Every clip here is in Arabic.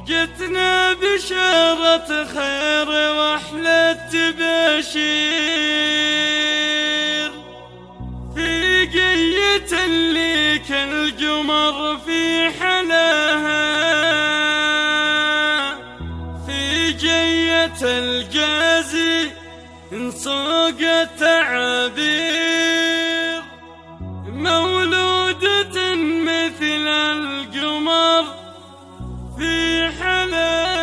جتنا بشارة خير واحلى تبشير في قية اللي كالقمر في حلاها، في جية الجازي انصوق التعابير، مولودة مثل القمر في حلاها.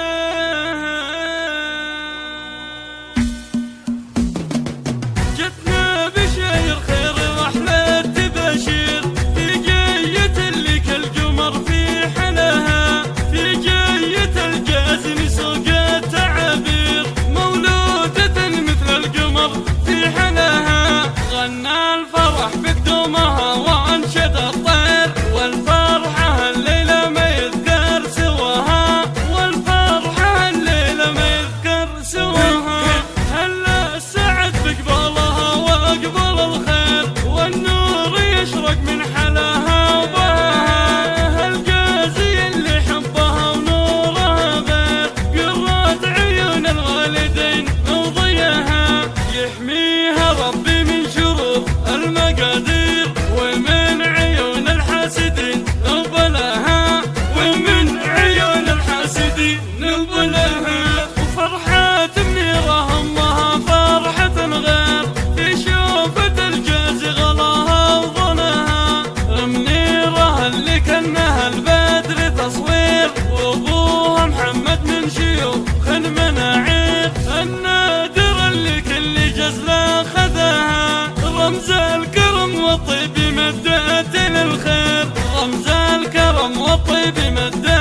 جتنا بشير خير واحلى تبشير في جية اللي كالقمر في حلاها، في جية الجازي نسوق التعابير، مولودة مثل القمر في حلاها. غنى الفرح بقدومها وانشد الطير، والفرحة الليلة ما يذكر سواها، والفرحة الليلة ما يذكر سواها. هلا السعد بقبالها واقبل الخير، والنور يشرق من حلاها وبهاها. الجازي اللي حبها ونورها غير، قرات عيون الوالدين وضيها، يحميها ربي من شرور المقادير، ومن عيون الحاسدين نقبلها، ومن عيون الحاسدين نقبلها. وفرحة منيرة همها فرحة غير، في شوفة الجازي غلاها وظنها، منيرة اللي كانها البدر تصوير، وابوها محمد من شيوخ مناعير، النادر اللي كل جزلة خذها، رمز الكرم والطيب مدة للخير، رمز الكرم والطيب مدة